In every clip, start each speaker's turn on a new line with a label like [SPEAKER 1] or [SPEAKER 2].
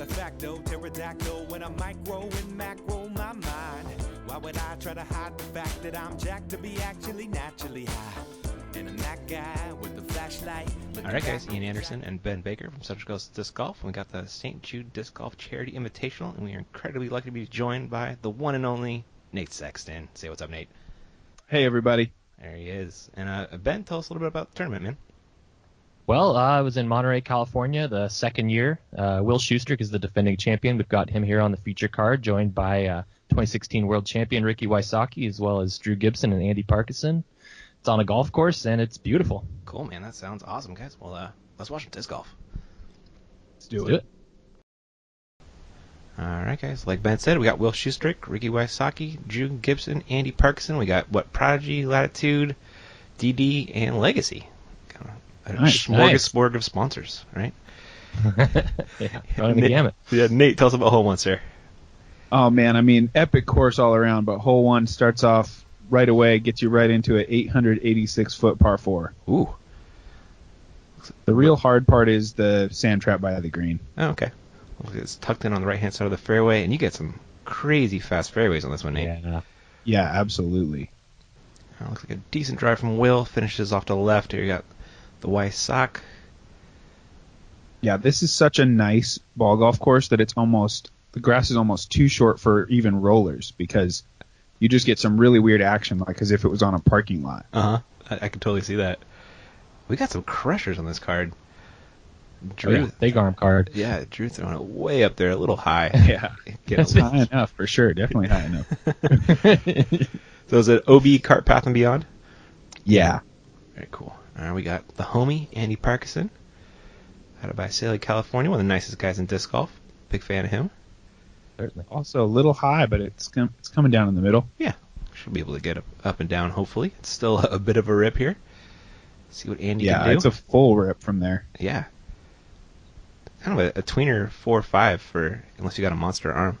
[SPEAKER 1] de facto pterodactyl when I'm micro and macro my mind. Why would I try to hide the fact that I'm jacked to be actually naturally high? And I'm that guy with the flashlight.
[SPEAKER 2] All right, guys, Ian Anderson and Ben Baker from Central Coast Disc Golf. And we got the St. Jude Disc Golf Charity Invitational, and we are incredibly lucky to be joined by the one and only Nate Sexton. Say what's up, Nate.
[SPEAKER 3] Hey, everybody.
[SPEAKER 2] There he is. And Ben, tell us a little bit about the tournament, man.
[SPEAKER 4] Well, I was in Monterey, California, the second year. Will Schustrick is the defending champion. We've got him here on the feature card, joined by 2016 world champion Ricky Wysocki, as well as Drew Gibson and Andy Parkinson. It's on a golf course, and it's beautiful.
[SPEAKER 2] Cool, man. That sounds awesome, guys. Well, let's watch some disc golf.
[SPEAKER 4] Let's do it.
[SPEAKER 2] All right, guys. Like Ben said, we got Will Schustrick, Ricky Wysocki, Drew Gibson, Andy Parkinson. We got, Prodigy, Latitude, DD, and Legacy. Kind of a smorgasbord of sponsors, right?
[SPEAKER 4] Yeah, running the gamut.
[SPEAKER 2] Yeah, Nate, tell us about hole one, sir.
[SPEAKER 3] Oh, man, I mean, epic course all around, but hole one starts off right away, gets you right into an 886-foot par 4.
[SPEAKER 2] Ooh.
[SPEAKER 3] The real hard part is the sand trap by the green.
[SPEAKER 2] Oh, okay. It's tucked in on the right-hand side of the fairway, and you get some crazy fast fairways on this one, Nate.
[SPEAKER 3] Yeah, absolutely.
[SPEAKER 2] Looks like a decent drive from Will. Finishes off to the left. Here you got the Wysock.
[SPEAKER 3] Yeah, this is such a nice ball golf course that the grass is almost too short for even rollers because you just get some really weird action, like as if it was on a parking lot.
[SPEAKER 2] I can totally see that. We got some crushers on this card. Drew,
[SPEAKER 4] big arm card.
[SPEAKER 2] Yeah, Drew throwing it way up there, a little high.
[SPEAKER 3] Yeah, it's high enough for sure. Definitely high enough.
[SPEAKER 2] So is it OB Cart Path and Beyond?
[SPEAKER 3] Yeah.
[SPEAKER 2] Very cool. All right, we got the homie Andy Parkinson, out of Visalia, California, one of the nicest guys in disc golf. Big fan of him.
[SPEAKER 3] Certainly. Also a little high, but it's coming down in the middle.
[SPEAKER 2] Yeah, should be able to get up and down. Hopefully, it's still a bit of a rip here. See what Andy can do.
[SPEAKER 3] Yeah, it's a full rip from there.
[SPEAKER 2] Yeah. Kind of a tweener 4-5 for unless you got a monster arm.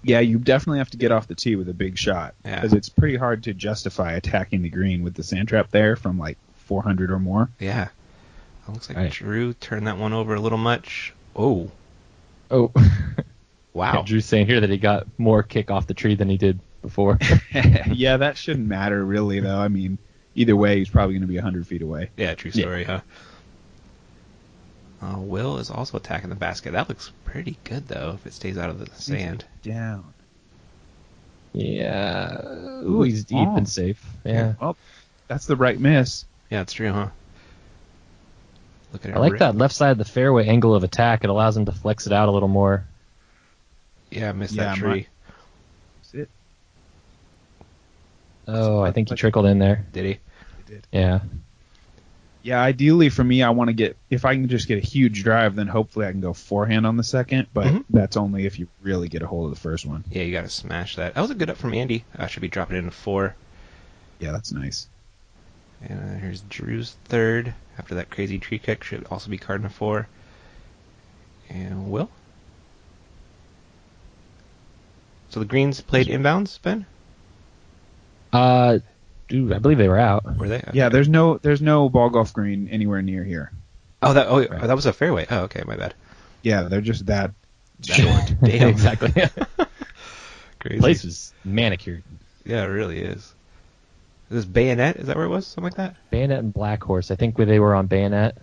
[SPEAKER 3] Yeah, you definitely have to get off the tee with a big shot because it's pretty hard to justify attacking the green with the sand trap there from like 400 or more.
[SPEAKER 2] Yeah. It looks like Drew turned that one over a little much. Oh.
[SPEAKER 4] Wow.
[SPEAKER 2] Yeah,
[SPEAKER 4] Drew's saying here that he got more kick off the tree than he did before.
[SPEAKER 3] Yeah, that shouldn't matter really, though. I mean, either way, he's probably going to be 100 feet away.
[SPEAKER 2] Yeah, true story, huh? Will is also attacking the basket. That looks pretty good, though, if it stays out of the sand.
[SPEAKER 3] Down.
[SPEAKER 4] Yeah. Ooh, he's deep and safe. Yeah.
[SPEAKER 3] Well, that's the right miss.
[SPEAKER 2] Yeah, it's true, huh?
[SPEAKER 4] I like that left side of the fairway angle of attack. It allows him to flex it out a little more.
[SPEAKER 2] Yeah, I missed that tree.
[SPEAKER 3] That's it.
[SPEAKER 4] Oh, I think he trickled in there.
[SPEAKER 2] Did he?
[SPEAKER 3] He did.
[SPEAKER 4] Yeah.
[SPEAKER 3] Yeah, ideally for me, I want to get, if I can just get a huge drive, then hopefully I can go forehand on the second, but that's only if you really get a hold of the first one.
[SPEAKER 2] Yeah, you got to smash that. That was a good up from Andy. I should be dropping it into 4.
[SPEAKER 3] Yeah, that's nice.
[SPEAKER 2] And here's Drew's third. After that crazy tree kick, should also be carding a 4. And Will. So the greens played inbounds, Ben?
[SPEAKER 4] Dude, I believe they were out.
[SPEAKER 2] Were they? Okay.
[SPEAKER 3] Yeah, there's no ball golf green anywhere near here.
[SPEAKER 2] That was a fairway. Oh, okay, my bad.
[SPEAKER 3] Yeah, they're just that short.
[SPEAKER 4] Damn. Exactly.
[SPEAKER 2] Crazy.
[SPEAKER 4] Place is manicured.
[SPEAKER 2] Yeah, it really is. Is this Bayonet? Is that where it was? Something like that?
[SPEAKER 4] Bayonet and Black Horse. I think they were on Bayonet.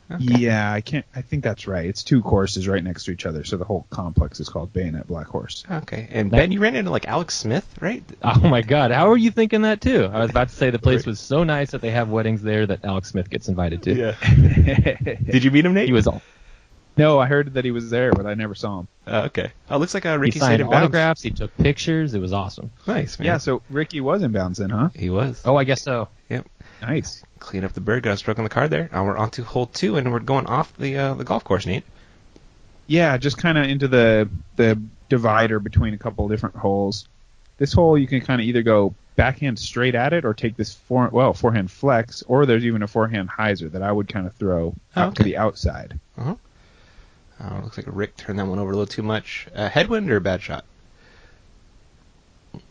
[SPEAKER 2] Okay.
[SPEAKER 3] Yeah, I think that's right. It's 2 courses right next to each other, so the whole complex is called Bayonet Black Horse.
[SPEAKER 2] Okay. And Ben, you ran into like Alex Smith, right?
[SPEAKER 4] Oh my God, how are you thinking that too? I was about to say the place was so nice that they have weddings there that Alex Smith gets invited to.
[SPEAKER 2] Yeah. Did you meet him, Nate?
[SPEAKER 4] He was all.
[SPEAKER 3] No, I heard that he was there, but I never saw him.
[SPEAKER 2] Okay. Oh, it looks like Ricky
[SPEAKER 4] he signed
[SPEAKER 2] stayed in bounds.
[SPEAKER 4] autographs. He took pictures. It was awesome.
[SPEAKER 2] Nice, man.
[SPEAKER 3] Yeah, so Ricky was in bounds then, huh?
[SPEAKER 2] He was.
[SPEAKER 4] Oh, I guess so.
[SPEAKER 2] Yep.
[SPEAKER 3] Nice.
[SPEAKER 2] Clean up the bird, got a stroke on the card there. Now we're on to hole 2, and we're going off the golf course, Nate.
[SPEAKER 3] Yeah, just kind of into the divider between a couple of different holes. This hole, you can kind of either go backhand straight at it or take this forehand flex, or there's even a forehand hyzer that I would kind of throw out to the outside.
[SPEAKER 2] Uh-huh. Looks like Rick turned that one over a little too much. Headwind or bad shot?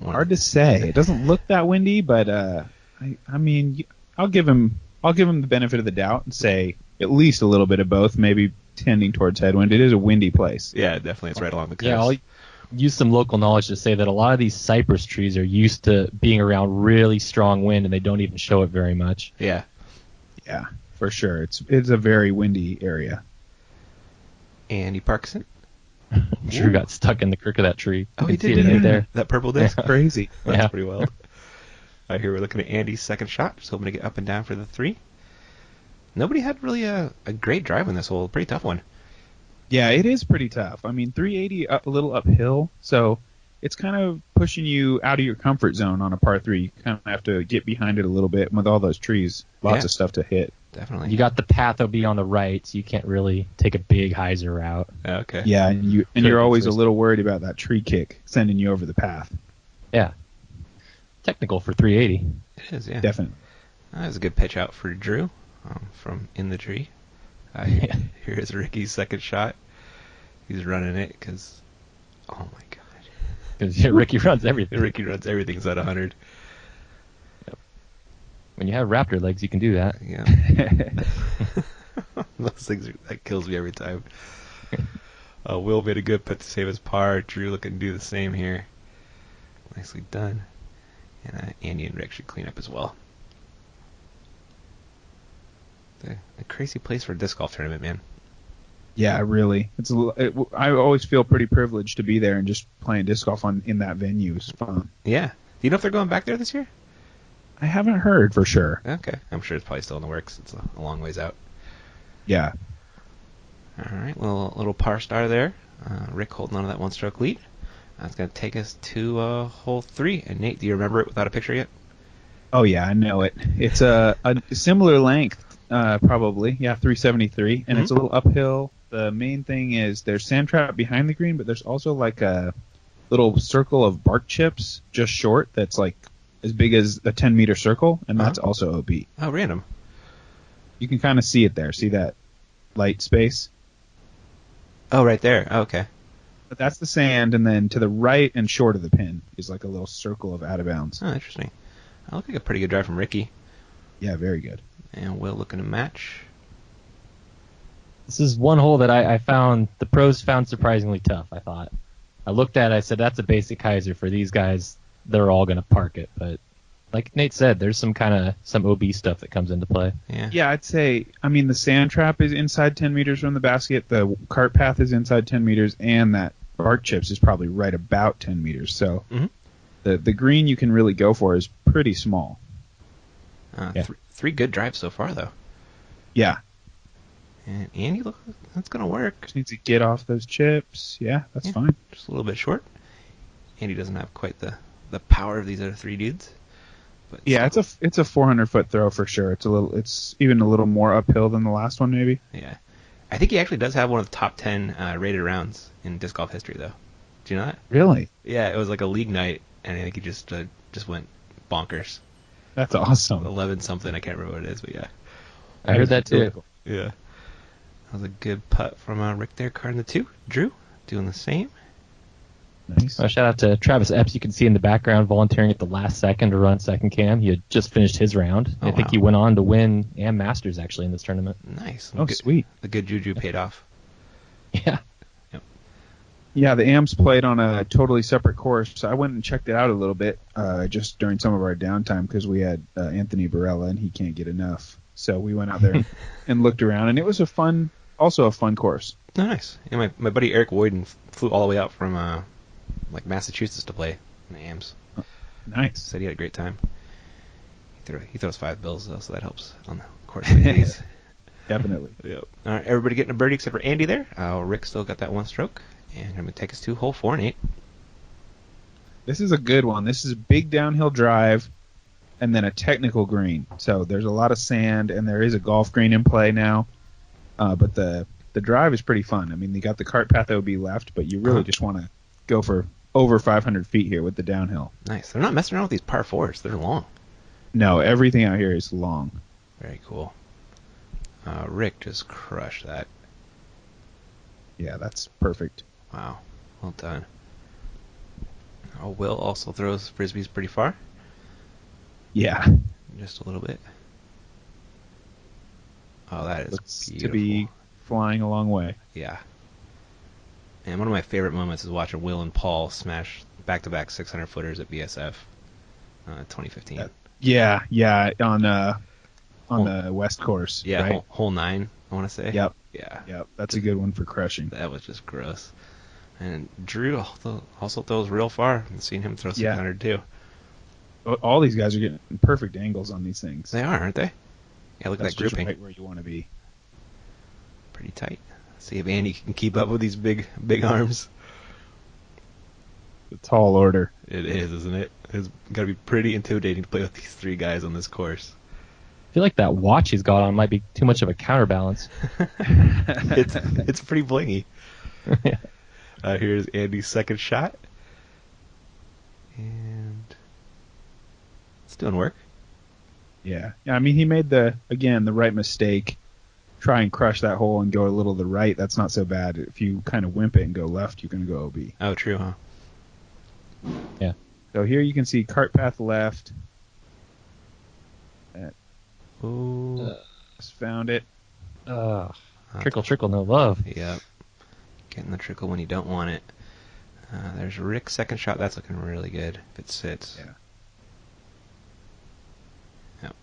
[SPEAKER 3] Hard to say. It doesn't look that windy, but I mean, I'll give him the benefit of the doubt and say at least a little bit of both, maybe tending towards headwind. It is a windy place.
[SPEAKER 2] Yeah, definitely. It's right along the coast.
[SPEAKER 4] Yeah, I'll use some local knowledge to say that a lot of these cypress trees are used to being around really strong wind, and they don't even show it very much.
[SPEAKER 2] Yeah.
[SPEAKER 3] Yeah, for sure. It's a very windy area.
[SPEAKER 2] Andy Parkinson.
[SPEAKER 4] Drew got stuck in the crook of that tree.
[SPEAKER 2] Oh,
[SPEAKER 4] You
[SPEAKER 2] he
[SPEAKER 4] can see
[SPEAKER 2] did.
[SPEAKER 4] it right there.
[SPEAKER 2] That purple disc.
[SPEAKER 3] Crazy.
[SPEAKER 2] That's
[SPEAKER 4] Yeah.
[SPEAKER 2] pretty wild. Here we're looking at Andy's second shot. Just hoping to get up and down for the 3. Nobody had really a great drive in this hole. Pretty tough one.
[SPEAKER 3] Yeah, it is pretty tough. I mean, 380 up a little uphill, so it's kind of pushing you out of your comfort zone on a par 3. You kind of have to get behind it a little bit. And with all those trees, lots of stuff to hit.
[SPEAKER 2] Definitely.
[SPEAKER 4] You got the path OB on the right, so you can't really take a big hyzer route.
[SPEAKER 2] Okay.
[SPEAKER 3] Yeah, and you're always a
[SPEAKER 4] first.
[SPEAKER 3] little worried about that tree kick sending you over the path.
[SPEAKER 4] Yeah. Technical for 380.
[SPEAKER 2] It is, yeah.
[SPEAKER 3] Definitely.
[SPEAKER 2] That was a good pitch out for Drew from in the tree.
[SPEAKER 4] Yeah.
[SPEAKER 2] Here's Ricky's second shot. He's running it because, oh my god.
[SPEAKER 4] Because Ricky runs everything.
[SPEAKER 2] Ricky runs everything's at 100.
[SPEAKER 4] When you have raptor legs, you can do that.
[SPEAKER 2] Yeah. Those things, that kills me every time. Will made a good putt to save his par. Drew looking to do the same here. Nicely done. And Andy and Rick should clean up as well. A crazy place for a disc golf tournament, man.
[SPEAKER 3] Yeah, really. I always feel pretty privileged to be there and just playing disc golf in that venue is fun.
[SPEAKER 2] Yeah. Do you know if they're going back there this year?
[SPEAKER 3] I haven't heard for sure.
[SPEAKER 2] Okay. I'm sure it's probably still in the works. It's a long ways out.
[SPEAKER 3] Yeah.
[SPEAKER 2] All right. Little par star there. Rick holding on to that one-stroke lead. That's going to take us to hole 3. And Nate, do you remember it without a picture yet?
[SPEAKER 3] Oh, yeah, I know it. It's a similar length, probably. Yeah, 373. And it's a little uphill. The main thing is there's sand trap behind the green, but there's also like a little circle of bark chips just short that's like as big as a 10-meter circle, and that's also OB.
[SPEAKER 2] Oh, random.
[SPEAKER 3] You can kind of see it there. See that light space?
[SPEAKER 2] Oh, right there. Oh, okay.
[SPEAKER 3] But that's the sand, and then to the right and short of the pin is like a little circle of out of bounds.
[SPEAKER 2] Oh, interesting. That looked like a pretty good drive from Ricky.
[SPEAKER 3] Yeah, very good.
[SPEAKER 2] And Will looking to match.
[SPEAKER 4] This is one hole that I found, the pros found surprisingly tough, I thought. I looked at it, I said, that's a basic hyzer for these guys. They're all going to park it. But like Nate said, there's some OB stuff that comes into play.
[SPEAKER 2] Yeah.
[SPEAKER 3] Yeah, I'd say, the sand trap is inside 10 meters from the basket, the cart path is inside 10 meters, and that bark chips is probably right about 10 meters. So the green you can really go for is pretty small.
[SPEAKER 2] Yeah. Three good drives so far, though.
[SPEAKER 3] Yeah.
[SPEAKER 2] And Andy, look, that's going to work.
[SPEAKER 3] Just needs to get off those chips. Yeah, that's fine.
[SPEAKER 2] Just a little bit short. Andy doesn't have quite the power of these other 3 dudes. But
[SPEAKER 3] yeah, it's a 400-foot throw for sure. It's even a little more uphill than the last one, maybe.
[SPEAKER 2] Yeah. I think he actually does have one of the top 10 rated rounds in disc golf history, though. Do you know that?
[SPEAKER 3] Really?
[SPEAKER 2] Yeah, it was like a league night, and I think he just went bonkers.
[SPEAKER 3] That's awesome.
[SPEAKER 2] 11 something, I can't remember what it is, but yeah.
[SPEAKER 4] I heard that too.
[SPEAKER 3] Really cool.
[SPEAKER 2] Yeah. That was a good putt from Rick there, carding the 2. Drew, doing the same.
[SPEAKER 3] Nice.
[SPEAKER 4] Shout out to Travis Epps. You can see in the background volunteering at the last second to run second cam. He had just finished his round.
[SPEAKER 2] Oh,
[SPEAKER 4] I think
[SPEAKER 2] wow.
[SPEAKER 4] he went on to win and Masters actually in this tournament.
[SPEAKER 2] Nice.
[SPEAKER 3] Oh, sweet.
[SPEAKER 2] The good juju paid off.
[SPEAKER 4] Yeah.
[SPEAKER 3] Yeah, the AMs played on a totally separate course. I went and checked it out a little bit just during some of our downtime because we had Anthony Barella and he can't get enough. So we went out there and looked around, and it was also a fun course.
[SPEAKER 2] Oh, nice. And my buddy Eric Woyden flew all the way out from Massachusetts to play in the AMs.
[SPEAKER 3] Nice.
[SPEAKER 2] Said he had a great time. He throws 5 bills though, so that helps on the course like these.
[SPEAKER 3] Definitely.
[SPEAKER 2] Yep. All right, everybody getting a birdie except for Andy there. Rick still got that 1 stroke, and going to take us to hole 4 and 8.
[SPEAKER 3] This is a good one. This is a big downhill drive and then a technical green. So there's a lot of sand, and there is a golf green in play now. But the drive is pretty fun. You got the cart path OB left, but you really just want to go for over 500 feet here with the downhill.
[SPEAKER 2] Nice. They're not messing around with these par 4s. They're long.
[SPEAKER 3] No, everything out here is long.
[SPEAKER 2] Very cool. Rick just crushed that.
[SPEAKER 3] Yeah, that's perfect.
[SPEAKER 2] Wow. Well done. Will also throws frisbees pretty far.
[SPEAKER 3] Yeah.
[SPEAKER 2] Just a little bit. Oh, that is
[SPEAKER 3] Looks
[SPEAKER 2] beautiful.
[SPEAKER 3] to be flying a long way.
[SPEAKER 2] Yeah. And one of my favorite moments is watching Will and Paul smash back-to-back 600-footers at BSF 2015.
[SPEAKER 3] Yeah, on the West Course.
[SPEAKER 2] Yeah,
[SPEAKER 3] right?
[SPEAKER 2] hole 9, I want to say.
[SPEAKER 3] Yep.
[SPEAKER 2] Yeah.
[SPEAKER 3] Yep, that's a good one for crushing.
[SPEAKER 2] That was just gross. And Drew also throws real far. I've seen him throw 600 too.
[SPEAKER 3] All these guys are getting perfect angles on these things.
[SPEAKER 2] They are, aren't they? Yeah, look
[SPEAKER 3] That's
[SPEAKER 2] at that grouping.
[SPEAKER 3] just right where you want to be.
[SPEAKER 2] Pretty tight. See if Andy can keep up with these big arms.
[SPEAKER 3] The tall order.
[SPEAKER 2] It is, isn't it? It's got to be pretty intimidating to play with these 3 guys on this course.
[SPEAKER 4] I feel like that watch he's got on might be too much of a counterbalance.
[SPEAKER 2] It's pretty blingy. Here's Andy's second shot. And it's doing work.
[SPEAKER 3] Yeah. I mean, he made the right mistake. Try and crush that hole and go a little to the right. That's not so bad. If you kind of wimp it and go left, you're going to go OB.
[SPEAKER 2] Oh, true, huh?
[SPEAKER 4] Yeah.
[SPEAKER 3] So here you can see cart path left.
[SPEAKER 2] Ooh.
[SPEAKER 3] Just found it.
[SPEAKER 4] Trickle, no love.
[SPEAKER 2] Yep. Getting the trickle when you don't want it. There's Rick's second shot. That's looking really good if it sits.
[SPEAKER 3] Yeah.
[SPEAKER 2] Yep.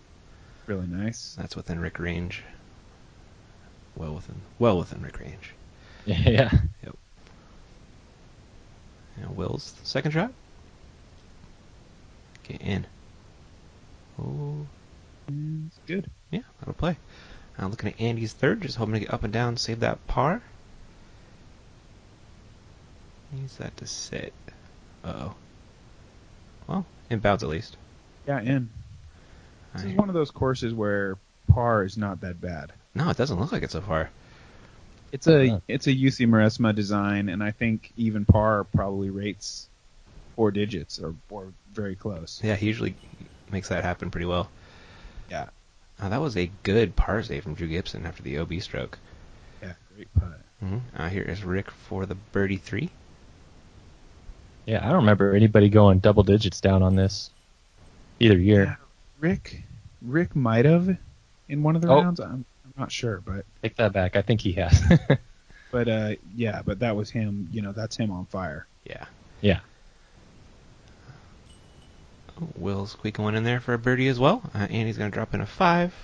[SPEAKER 3] Really nice.
[SPEAKER 2] That's within Rick range. Well within Rick range.
[SPEAKER 4] Yeah.
[SPEAKER 2] Yep. And Will's second shot. Get in. Oh.
[SPEAKER 3] It's good.
[SPEAKER 2] Yeah, that'll play. Now looking at Andy's third, just hoping to get up and down, save that par. Needs that to sit. Uh-oh. Well, inbounds at least.
[SPEAKER 3] Yeah, in. This is one of those courses where par is not that bad.
[SPEAKER 2] No, it doesn't look like it so far.
[SPEAKER 3] It's a UC Maresma design, and I think even par probably rates 4 digits or very close.
[SPEAKER 2] Yeah, he usually makes that happen pretty well.
[SPEAKER 3] Yeah.
[SPEAKER 2] That was a good par save from Drew Gibson after the OB stroke.
[SPEAKER 3] Yeah, great putt.
[SPEAKER 2] Mm-hmm. Here is Rick for the birdie 3.
[SPEAKER 4] Yeah, I don't remember anybody going double digits down on this either year.
[SPEAKER 3] Yeah, Rick might have in one of the rounds. I'm not sure, but
[SPEAKER 4] take that back. I think he has.
[SPEAKER 3] but but that was him. That's him on fire.
[SPEAKER 2] Yeah.
[SPEAKER 4] Yeah.
[SPEAKER 2] Will's squeaking one in there for a birdie as well. Andy's going to drop in a 5.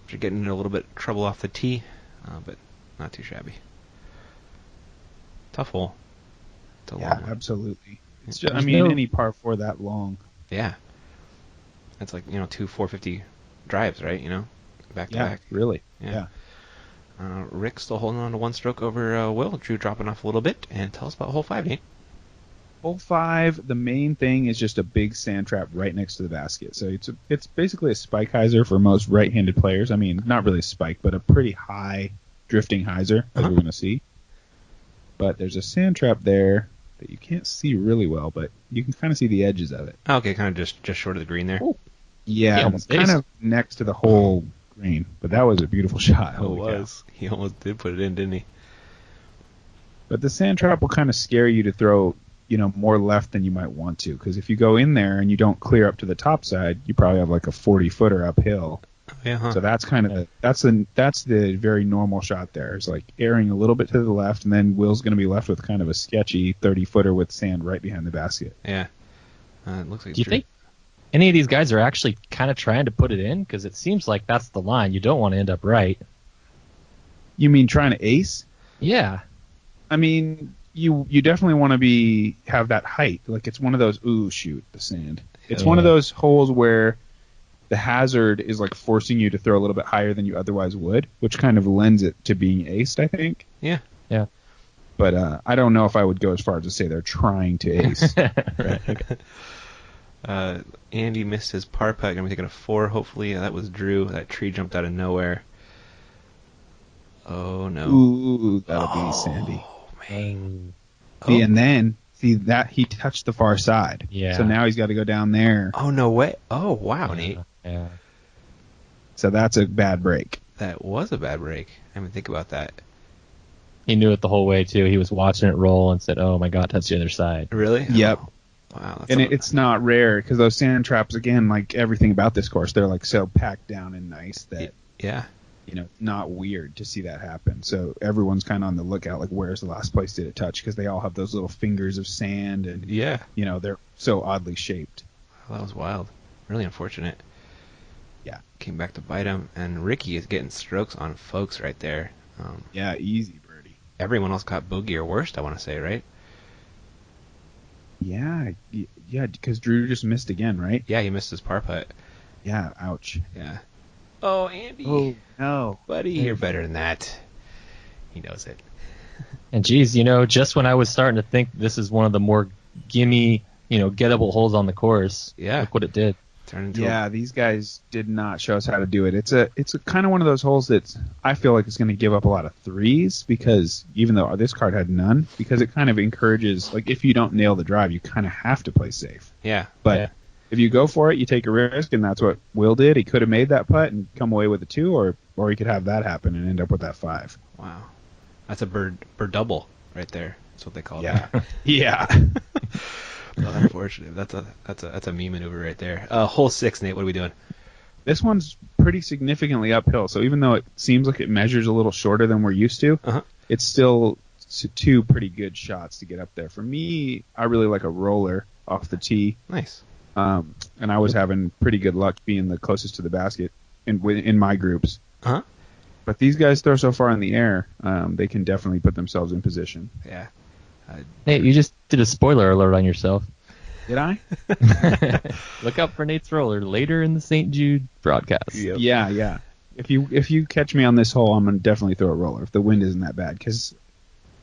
[SPEAKER 2] Which are getting into a little bit of trouble off the tee, but not too shabby. Tough hole. It's a long one.
[SPEAKER 3] Absolutely. It's just, any par 4 that long.
[SPEAKER 2] Yeah. That's like, 2 450 drives, right? Back to back.
[SPEAKER 3] Really.
[SPEAKER 2] Yeah. Rick still holding on to 1 stroke over Will. Drew dropping off a little bit. And tell us about hole 5, Nate.
[SPEAKER 3] Hole 5, the main thing is just a big sand trap right next to the basket. So it's basically a spike hyzer for most right-handed players. I mean, not really a spike, but a pretty high drifting hyzer, as we're going to see. But there's a sand trap there that you can't see really well, but you can kind of see the edges of it.
[SPEAKER 2] Okay, kind of just short of the green there.
[SPEAKER 3] Oh. Yeah, it's kind of next to the whole green. But that was a beautiful shot.
[SPEAKER 2] It was. He almost did put it in, didn't he?
[SPEAKER 3] But the sand trap will kind of scare you to throw more left than you might want to, because if you go in there and you don't clear up to the top side, you probably have like a 40-footer uphill.
[SPEAKER 2] Yeah, huh?
[SPEAKER 3] So that's kind of that's the very normal shot there. It's like airing a little bit to the left, and then Will's going to be left with kind of a sketchy 30-footer with sand right behind the basket.
[SPEAKER 2] Yeah, it looks like.
[SPEAKER 4] Do you think any of these guys are actually kind of trying to put it in? Because it seems like that's the line. You don't want to end up right.
[SPEAKER 3] You mean trying to ace?
[SPEAKER 4] Yeah.
[SPEAKER 3] I mean, you definitely want to have that height. Like, it's one of those, shoot, the sand. It's one of those holes where the hazard is like forcing you to throw a little bit higher than you otherwise would, which kind of lends it to being aced, I think.
[SPEAKER 2] Yeah.
[SPEAKER 4] Yeah.
[SPEAKER 3] But I don't know if I would go as far as to say they're trying to ace.
[SPEAKER 4] Right. Okay.
[SPEAKER 2] Andy missed his par putt. Going to be taking a 4, hopefully. That was Drew. That tree jumped out of nowhere. Oh, no.
[SPEAKER 3] Ooh, that'll be Sandy.
[SPEAKER 2] Man.
[SPEAKER 3] See, and then, that he touched the far side.
[SPEAKER 4] Yeah.
[SPEAKER 3] So now he's got to go down there.
[SPEAKER 2] Oh, no way. Oh, wow, Nate.
[SPEAKER 4] Yeah.
[SPEAKER 3] So that's a bad break.
[SPEAKER 2] That was a bad break. I didn't think about that.
[SPEAKER 4] He knew it the whole way, too. He was watching it roll and said, oh, my God, touch the other side.
[SPEAKER 2] Really?
[SPEAKER 3] Yep.
[SPEAKER 2] Oh, wow.
[SPEAKER 3] And it's not rare, because those sand traps, again, like everything about this course, they're like so packed down and nice that
[SPEAKER 2] Yeah.
[SPEAKER 3] not weird to see that happen. So everyone's kind of on the lookout, like where's the last place did it touch? Because they all have those little fingers of sand, and
[SPEAKER 2] Yeah.
[SPEAKER 3] they're so oddly shaped.
[SPEAKER 2] Well, that was wild. Really unfortunate.
[SPEAKER 3] Yeah.
[SPEAKER 2] Came back to bite him, and Ricky is getting strokes on folks right there.
[SPEAKER 3] Yeah, easy birdie.
[SPEAKER 2] Everyone else got bogey or worst, I want to say, right?
[SPEAKER 3] Yeah, because Drew just missed again, right?
[SPEAKER 2] Yeah, he missed his par putt.
[SPEAKER 3] Yeah, ouch.
[SPEAKER 2] Yeah. Oh, Andy.
[SPEAKER 3] Oh, no.
[SPEAKER 2] Buddy, you're better than that. He knows it.
[SPEAKER 4] And geez, just when I was starting to think this is one of the more gimme, gettable holes on the course,
[SPEAKER 2] Yeah.
[SPEAKER 4] look what it did.
[SPEAKER 2] Turned into
[SPEAKER 3] Yeah, these guys did not show us how to do it. It's a kind of one of those holes that I feel like it's going to give up a lot of threes, because even though this card had none, because it kind of encourages, like, if you don't nail the drive, you kind of have to play safe.
[SPEAKER 2] Yeah.
[SPEAKER 3] But
[SPEAKER 4] Yeah.
[SPEAKER 3] if you go for it, you take a risk, and that's what Will did. He could have made that putt and come away with a 2, or he could have that happen and end up with that 5.
[SPEAKER 2] Wow. That's a bird double right there. That's what they call
[SPEAKER 3] Yeah,
[SPEAKER 2] that.
[SPEAKER 3] yeah.
[SPEAKER 2] Well, unfortunate. That's a meme maneuver right there. Hole 6, Nate. What are we doing?
[SPEAKER 3] This one's pretty significantly uphill, so even though it seems like it measures a little shorter than we're used to, it's still 2 pretty good shots to get up there. For me, I really like a roller off the tee.
[SPEAKER 2] Nice.
[SPEAKER 3] And I was having pretty good luck being the closest to the basket in my groups.
[SPEAKER 2] Uh-huh.
[SPEAKER 3] But these guys throw so far in the air, they can definitely put themselves in position.
[SPEAKER 2] Yeah.
[SPEAKER 4] Nate, you just did a spoiler alert on yourself.
[SPEAKER 3] Did I?
[SPEAKER 4] Look out for Nate's roller later in the St. Jude broadcast.
[SPEAKER 2] Yep.
[SPEAKER 3] Yeah. If you catch me on this hole, I'm gonna definitely throw a roller if the wind isn't that bad, because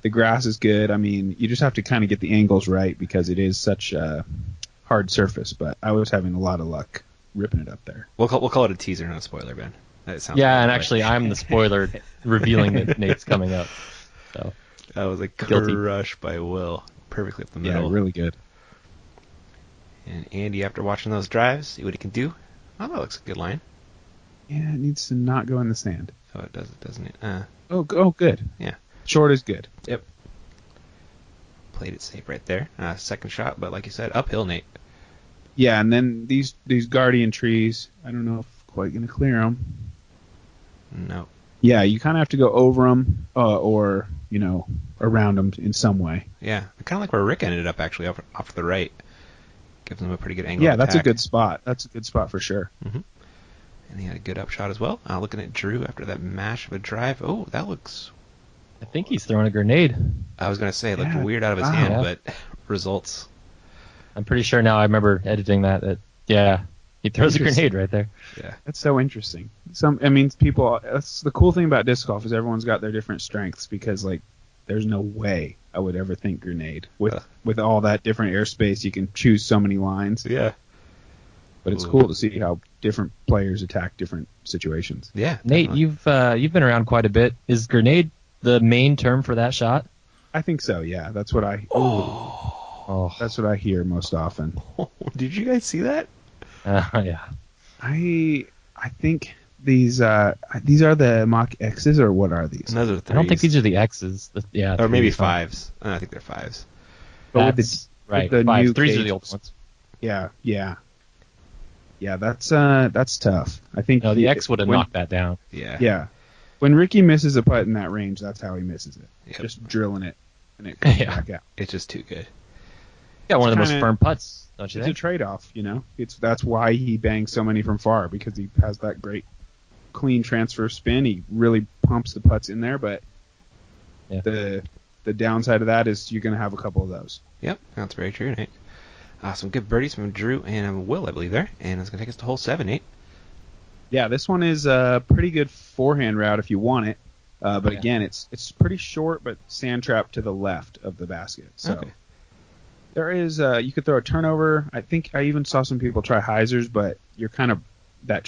[SPEAKER 3] the grass is good. I mean, you just have to kind of get the angles right because it is such a hard surface. But I was having a lot of luck ripping it up there.
[SPEAKER 2] We'll call it a teaser, not a spoiler, Ben. That sounds
[SPEAKER 4] Yeah,
[SPEAKER 2] right.
[SPEAKER 4] and actually, I'm the spoiler revealing that Nate's coming up. So
[SPEAKER 2] That was a
[SPEAKER 4] Guilty.
[SPEAKER 2] crush by Will. Perfectly up the middle.
[SPEAKER 3] Yeah, really good.
[SPEAKER 2] And Andy, after watching those drives, see what he can do. Oh, that looks a good line.
[SPEAKER 3] Yeah, it needs to not go in the sand.
[SPEAKER 2] Oh, it does, doesn't it?
[SPEAKER 3] Oh, good.
[SPEAKER 2] Yeah.
[SPEAKER 3] Short is good.
[SPEAKER 2] Yep. Played it safe right there. Second shot, but like you said, uphill, Nate.
[SPEAKER 3] Yeah, and then these guardian trees, I don't know if quite going to clear them.
[SPEAKER 2] No.
[SPEAKER 3] Yeah, you kind of have to go over them or, around them in some way.
[SPEAKER 2] Yeah. Kind of like where Rick ended up, actually, off to the right. Gives him a pretty good angle.
[SPEAKER 3] Yeah,
[SPEAKER 2] of
[SPEAKER 3] that's a
[SPEAKER 2] attack.
[SPEAKER 3] good spot. That's a good spot for sure.
[SPEAKER 2] And he had a good upshot as well. Looking at Drew after that mash of a drive. Oh, that looks...
[SPEAKER 4] I think he's throwing a grenade.
[SPEAKER 2] I was going to say, it looked
[SPEAKER 3] Yeah.
[SPEAKER 2] weird out of his
[SPEAKER 3] Wow.
[SPEAKER 2] hand,
[SPEAKER 4] Yeah.
[SPEAKER 2] but results...
[SPEAKER 4] I'm pretty sure now I remember editing that yeah, he throws a grenade right there.
[SPEAKER 2] Yeah.
[SPEAKER 3] That's so interesting. People. That's the cool thing about disc golf is everyone's got their different strengths, because there's no way I would ever think grenade with all that different airspace. You can choose so many lines.
[SPEAKER 2] Yeah.
[SPEAKER 3] But it's
[SPEAKER 2] Ooh.
[SPEAKER 3] cool to see how different players attack different situations.
[SPEAKER 2] Yeah.
[SPEAKER 4] Nate,
[SPEAKER 2] definitely.
[SPEAKER 4] you've been around quite a bit. Is grenade the main term for that shot?
[SPEAKER 3] I think so. Yeah, that's what I.
[SPEAKER 4] Oh,
[SPEAKER 3] That's what I hear most often.
[SPEAKER 2] Did you guys see that?
[SPEAKER 4] yeah.
[SPEAKER 3] I think these are the Mach X's, or what are these?
[SPEAKER 2] Those are threes.
[SPEAKER 4] I don't think these are the X's.
[SPEAKER 2] Or maybe
[SPEAKER 4] threes.
[SPEAKER 2] fives. I think they're fives.
[SPEAKER 3] But
[SPEAKER 4] That's right.
[SPEAKER 3] with the
[SPEAKER 4] Fives.
[SPEAKER 3] new
[SPEAKER 4] Threes are the
[SPEAKER 3] cages.
[SPEAKER 4] old ones.
[SPEAKER 3] Yeah. That's tough. I think
[SPEAKER 4] No, the X would have
[SPEAKER 3] when-
[SPEAKER 4] knocked that down.
[SPEAKER 2] Yeah.
[SPEAKER 3] Yeah, when Ricky misses a putt in that range, that's how he misses it.
[SPEAKER 2] Yep.
[SPEAKER 3] Just drilling it, and it comes
[SPEAKER 4] Yeah.
[SPEAKER 3] back out.
[SPEAKER 2] It's just too good.
[SPEAKER 4] Yeah, one of the most
[SPEAKER 3] kinda-
[SPEAKER 4] firm putts, don't you
[SPEAKER 3] It's a
[SPEAKER 4] think?
[SPEAKER 3] trade-off, That's why he bangs so many from far, because he has that great clean transfer spin. He really pumps the putts in there, but
[SPEAKER 4] Yeah.
[SPEAKER 3] the downside of that is you're going to have a couple of those.
[SPEAKER 2] Yep, that's very true, Nate. Some good birdies from Drew and Will, I believe, there. And it's going to take us to hole 7, Nate.
[SPEAKER 3] Yeah, this one is a pretty good forehand route if you want it. But
[SPEAKER 4] Yeah.
[SPEAKER 3] again, it's pretty short, but sand trap to the left of the basket. So
[SPEAKER 2] Okay.
[SPEAKER 3] there is you could throw a turnover. I think I even saw some people try hyzers, but you're kind of that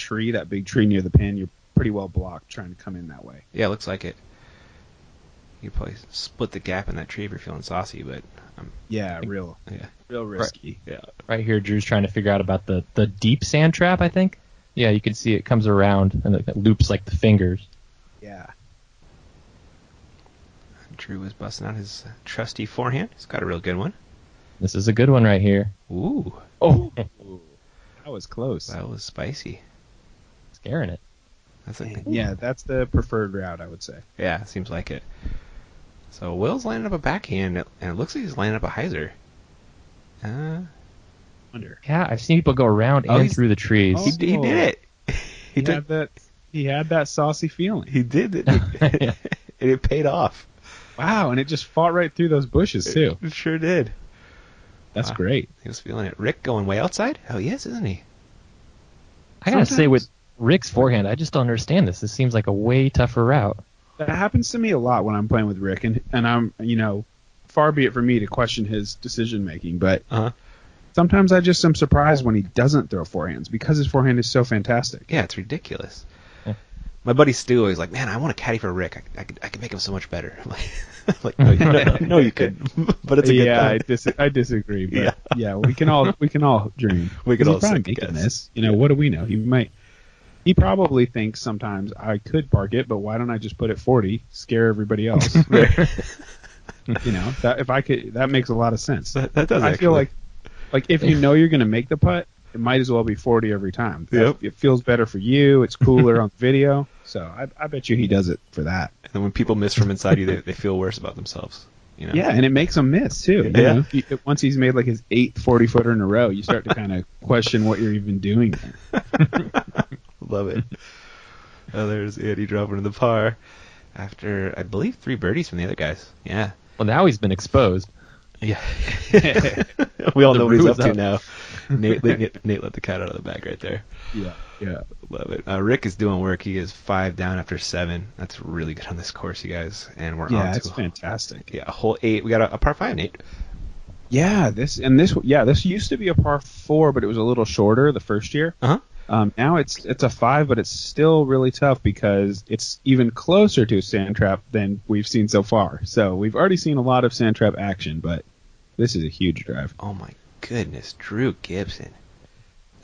[SPEAKER 3] big tree near the pin. You're pretty well blocked trying to come in that way.
[SPEAKER 2] Yeah, looks like it. You could probably split the gap in that tree if you're feeling saucy, but
[SPEAKER 3] Yeah, real risky.
[SPEAKER 2] yeah.
[SPEAKER 4] Right here, Drew's trying to figure out about the deep sand trap, I think. Yeah, you can see it comes around and it loops like the fingers.
[SPEAKER 3] Yeah.
[SPEAKER 2] Drew was busting out his trusty forehand. He's got a real good one.
[SPEAKER 4] This is a good one right here.
[SPEAKER 2] Ooh,
[SPEAKER 3] Oh, that was close.
[SPEAKER 2] that was spicy.
[SPEAKER 4] Scaring it.
[SPEAKER 3] Yeah, that's the preferred route, I would say.
[SPEAKER 2] Yeah, seems like it. So Will's lining up a backhand, and it looks like he's lining up a hyzer.
[SPEAKER 3] Wonder.
[SPEAKER 4] Yeah, I've seen people go around and through the trees.
[SPEAKER 3] Oh.
[SPEAKER 2] He did it.
[SPEAKER 3] He had that saucy feeling.
[SPEAKER 2] He did it. And it paid off.
[SPEAKER 3] Wow, and it just fought right through those bushes, too.
[SPEAKER 2] It sure did.
[SPEAKER 3] That's great.
[SPEAKER 2] He was feeling it. Rick going way outside? Oh, yes, isn't he?
[SPEAKER 4] I gotta say, with Rick's forehand, I just don't understand this. This seems like a way tougher route.
[SPEAKER 3] That happens to me a lot when I'm playing with Rick, and I'm, far be it for me to question his decision making, but sometimes I just am surprised when he doesn't throw forehands because his forehand is so fantastic.
[SPEAKER 2] Yeah, it's ridiculous. My buddy Stu is like, man, I want a caddy for Rick. I could make him so much better. I'm like, no, you couldn't. But it's a good thing.
[SPEAKER 3] I disagree. But yeah, we can all dream.
[SPEAKER 2] We can all
[SPEAKER 3] probably making this. What do we know? He probably thinks sometimes I could park it, but why don't I just put it 40, scare everybody else? That if I could, that makes a lot of sense.
[SPEAKER 2] That does.
[SPEAKER 3] I feel like if you know you're going to make the putt, it might as well be 40 every time.
[SPEAKER 2] Yep.
[SPEAKER 3] It feels better for you. It's cooler on video. So I bet you he does it for that.
[SPEAKER 2] And then when people miss from inside you, they feel worse about themselves.
[SPEAKER 3] Yeah, and it makes them miss, too. Once he's made like his 8th 40-footer in a row, you start to kind of question what you're even doing there.
[SPEAKER 2] Love it. Oh, there's Andy dropping in the par after, I believe, 3 birdies from the other guys. Yeah.
[SPEAKER 4] Well, now he's been exposed.
[SPEAKER 2] Yeah. We all know what he's up to now. Nate let the cat out of the bag right there.
[SPEAKER 3] Yeah.
[SPEAKER 2] Love it. Rick is doing work. He is 5 down after 7. That's really good on this course, you guys. And we're on to
[SPEAKER 3] it's fantastic.
[SPEAKER 2] Yeah, a hole 8. We got a par 5, Nate.
[SPEAKER 3] Yeah, this used to be a par 4, but it was a little shorter the first year. Now it's a 5, but it's still really tough because it's even closer to a sand trap than we've seen so far. So we've already seen a lot of sand trap action, but this is a huge drive.
[SPEAKER 2] Oh my goodness, Drew Gibson.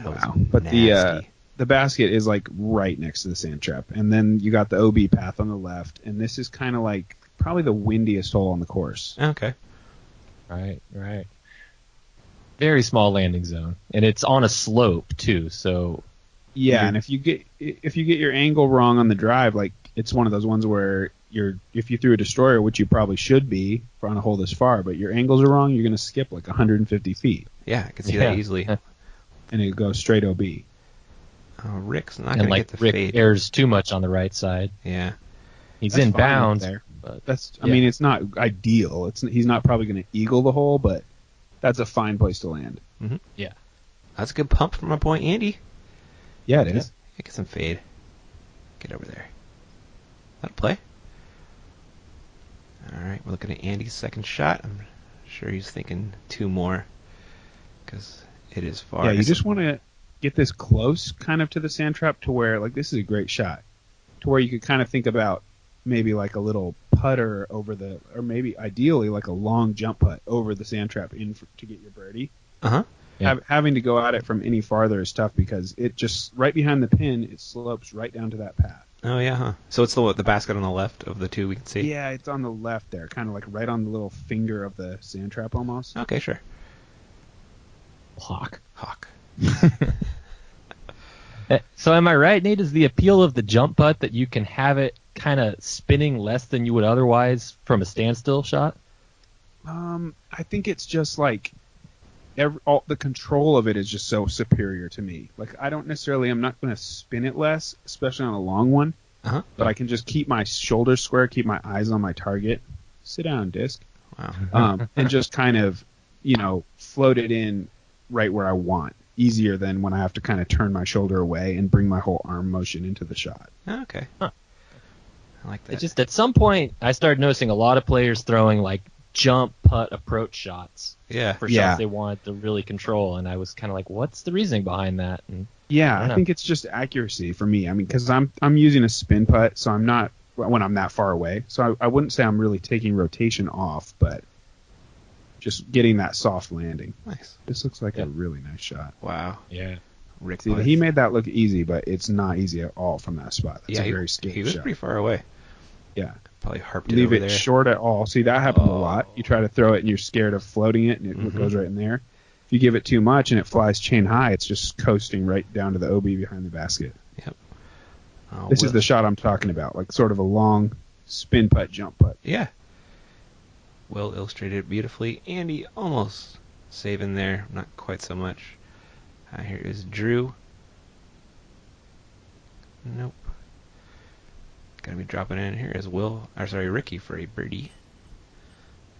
[SPEAKER 3] Wow. But the basket is like right next to the sand trap, and then you got the OB path on the left, and this is kind of like probably the windiest hole on the course.
[SPEAKER 2] Okay.
[SPEAKER 4] Right. Very small landing zone, and it's on a slope too. So
[SPEAKER 3] yeah, and if you get your angle wrong on the drive, like it's one of those ones where if you threw a destroyer, which you probably should be on a hole this far, but your angles are wrong, you're going to skip like 150 feet.
[SPEAKER 2] Yeah, I can see that easily.
[SPEAKER 3] And it goes straight OB.
[SPEAKER 2] Oh, Rick's not going to get the
[SPEAKER 4] Rick
[SPEAKER 2] fade.
[SPEAKER 4] airs too much on the right side.
[SPEAKER 2] Yeah.
[SPEAKER 4] He's in bounds
[SPEAKER 3] there.
[SPEAKER 4] But
[SPEAKER 3] I mean, it's not ideal. He's not probably going to eagle the hole, but that's a fine place to land.
[SPEAKER 2] Mm-hmm.
[SPEAKER 4] Yeah.
[SPEAKER 2] That's a good pump from my boy Andy.
[SPEAKER 3] Yeah, it is.
[SPEAKER 2] Get some fade. Get over there. That'll play. All right, we're looking at Andy's second shot. I'm sure he's thinking 2 more because it is far.
[SPEAKER 3] Yeah, you just want to get this close kind of to the sand trap to where, like, this is a great shot, to where you could kind of think about maybe like a little putter over or maybe ideally like a long jump putt over the sand trap to get your birdie.
[SPEAKER 2] Uh-huh.
[SPEAKER 3] Yeah. Having to go at it from any farther is tough because it just, right behind the pin, it slopes right down to that path.
[SPEAKER 2] Oh, yeah, huh? So it's the basket on the left of the 2 we can see?
[SPEAKER 3] Yeah, it's on the left there, kind of like right on the little finger of the sand trap almost.
[SPEAKER 2] Okay, sure.
[SPEAKER 4] Hawk.
[SPEAKER 3] So
[SPEAKER 4] am I right, Nate? Is the appeal of the jump putt that you can have it kind of spinning less than you would otherwise from a standstill shot?
[SPEAKER 3] I think it's just like the control of it is just so superior to me. Like I'm not going to spin it less, especially on a long one. But I can just keep my shoulders square, keep my eyes on my target. Sit down, disc.
[SPEAKER 2] Wow.
[SPEAKER 3] And just kind of, float it in right where I want. Easier than when I have to kind of turn my shoulder away and bring my whole arm motion into the shot.
[SPEAKER 2] Okay.
[SPEAKER 4] Huh.
[SPEAKER 2] I like that.
[SPEAKER 4] It's just at some point I started noticing a lot of players throwing like jump putt approach shots. For shots they wanted to really control, and I was kind of like, what's the reasoning behind that? And
[SPEAKER 3] I think it's just accuracy for me. I mean, because I'm using a spin putt, so I'm not when I'm that far away. So I wouldn't say I'm really taking rotation off, but just getting that soft landing.
[SPEAKER 2] Nice.
[SPEAKER 3] This looks like a really nice shot.
[SPEAKER 2] Wow.
[SPEAKER 4] Yeah.
[SPEAKER 2] Rick.
[SPEAKER 3] See, he made that look easy, but it's not easy at all from that spot. That's a very scary shot.
[SPEAKER 2] He was pretty far away.
[SPEAKER 3] Yeah.
[SPEAKER 2] Probably harped it
[SPEAKER 3] Leave
[SPEAKER 2] over
[SPEAKER 3] it
[SPEAKER 2] there.
[SPEAKER 3] short at all. See, that happens a lot. You try to throw it and you're scared of floating it, and it goes right in there. If you give it too much and it flies chain high, it's just coasting right down to the OB behind the basket.
[SPEAKER 2] Yep.
[SPEAKER 3] This is the shot I'm talking about, like sort of a long spin putt, jump putt.
[SPEAKER 2] Yeah. Will illustrated it beautifully. Andy almost saving there, not quite so much. Here is Drew. Nope. Gonna be dropping in. Here is Ricky for a birdie.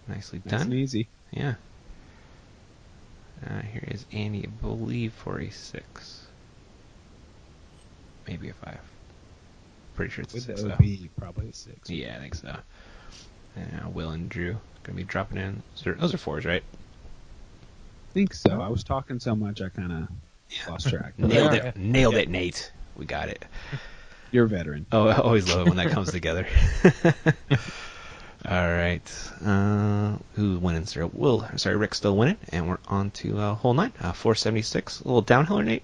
[SPEAKER 2] Nicely done.
[SPEAKER 3] Nice and easy.
[SPEAKER 2] Yeah. Here is Andy, I believe, for a 6. Maybe a 5. Pretty sure it's a 6,
[SPEAKER 3] Would
[SPEAKER 2] though.
[SPEAKER 3] be probably a 6.
[SPEAKER 2] Yeah, I think so. And Will and Drew gonna be dropping in. Those are 4s, right?
[SPEAKER 3] I think so. I was talking so much I kind of lost track.
[SPEAKER 2] Nailed it. Nailed it, Nate. We got it.
[SPEAKER 3] You're a veteran.
[SPEAKER 2] Oh, I always love it when that comes together. All right. Who's winning, sir? Rick's still winning, and we're on to hole 9, 476. A little downhill, Nate?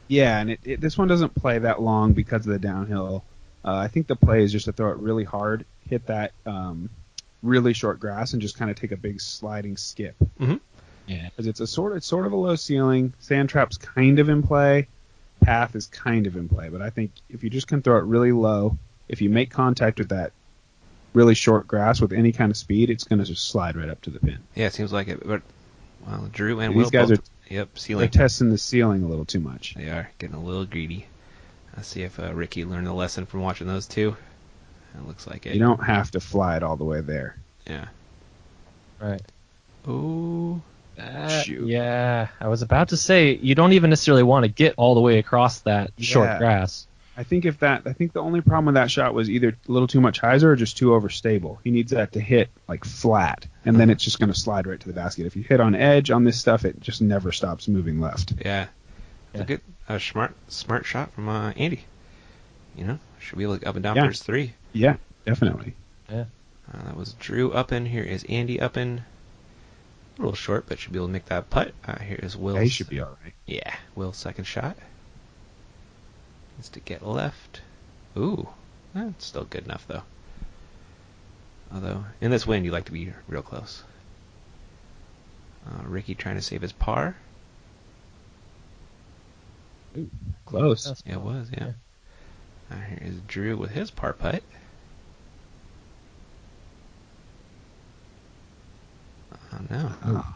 [SPEAKER 3] Yeah, and this one doesn't play that long because of the downhill. I think the play is just to throw it really hard, hit that really short grass, and just kind of take a big sliding skip.
[SPEAKER 2] Mm-hmm.
[SPEAKER 3] Yeah, because it's sort of a low ceiling. Sand trap's kind of in play. Path is kind of in play, but I think if you just can throw it really low, if you make contact with that really short grass with any kind of speed, it's going to just slide right up to the pin.
[SPEAKER 2] Yeah, it seems like it. But Drew and
[SPEAKER 3] These
[SPEAKER 2] Will
[SPEAKER 3] guys
[SPEAKER 2] both.
[SPEAKER 3] They're
[SPEAKER 2] Ceiling.
[SPEAKER 3] testing the ceiling a little too much.
[SPEAKER 2] They are getting a little greedy. Let's see if Ricky learned a lesson from watching those two. It looks like it.
[SPEAKER 3] You don't have to fly it all the way there.
[SPEAKER 2] Yeah.
[SPEAKER 4] Right.
[SPEAKER 2] Ooh.
[SPEAKER 3] Shoot.
[SPEAKER 4] Yeah, I was about to say you don't even necessarily want to get all the way across that short grass.
[SPEAKER 3] I think the only problem with that shot was either a little too much hyzer or just too overstable. He needs that to hit like flat, and then it's just going to slide right to the basket. If you hit on edge on this stuff, it just never stops moving left.
[SPEAKER 2] Yeah. It's a good, smart shot from Andy. Should be like up and down for his 3.
[SPEAKER 3] Yeah, definitely.
[SPEAKER 4] Yeah.
[SPEAKER 2] That was Drew up in. Here is Andy up in. A little short, but should be able to make that putt. Here is Will's.
[SPEAKER 3] Yeah, he should be all right.
[SPEAKER 2] Yeah, Will's second shot. Needs to get left. Ooh, that's still good enough though. Although in this wind, you like to be real close. Ricky trying to save his par.
[SPEAKER 3] Ooh, close.
[SPEAKER 2] Yeah, it was. Yeah. Here is Drew with his par putt. Oh no.
[SPEAKER 3] Oh.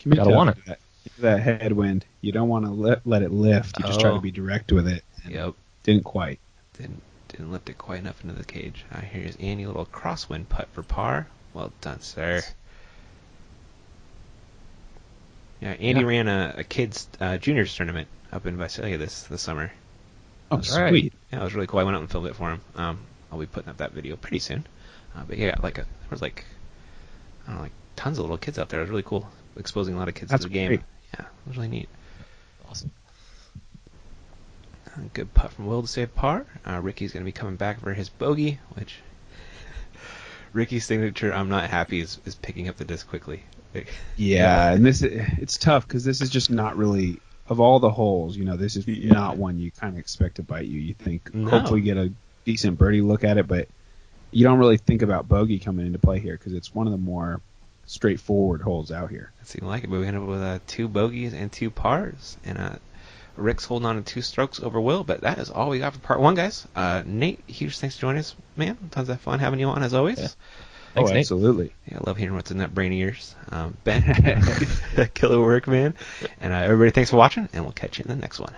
[SPEAKER 4] Gotta want it.
[SPEAKER 3] That headwind. You don't want to let it lift. You just try to be direct with it.
[SPEAKER 2] Yep.
[SPEAKER 3] Didn't quite.
[SPEAKER 2] Didn't lift it quite enough into the cage. Here's Andy, a little crosswind putt for par. Well done, sir. Yeah, Andy ran a kids juniors tournament up in Visalia this summer.
[SPEAKER 3] Oh,
[SPEAKER 4] That's
[SPEAKER 3] sweet.
[SPEAKER 4] right.
[SPEAKER 2] Yeah, it was really cool. I went out and filmed it for him. I'll be putting up that video pretty soon. But yeah, there was tons of little kids out there. It was really cool, exposing a lot of kids to the game.
[SPEAKER 3] Great.
[SPEAKER 2] Yeah, it was really neat.
[SPEAKER 4] Awesome.
[SPEAKER 2] Good putt from Will to save par. Ricky's going to be coming back for his bogey, which Ricky's signature, I'm not happy, is picking up the disc quickly.
[SPEAKER 3] Yeah, and it's tough because this is just not really, of all the holes, this is not one you kind of expect to bite you. You think hopefully get a decent birdie look at it, but you don't really think about bogey coming into play here because it's one of the more straightforward holes out here.
[SPEAKER 2] It seemed like it, but we ended up with 2 bogeys and 2 pars, and Rick's holding on to 2 strokes over Will, but that is all we got for part 1, guys. Nate, huge thanks for joining us, man. Tons of fun having you on, as always.
[SPEAKER 4] Yeah. Thanks, Nate.
[SPEAKER 3] Absolutely.
[SPEAKER 2] Yeah, I love hearing what's in that brain of yours. Ben, killer work, man. And everybody, thanks for watching, and we'll catch you in the next one.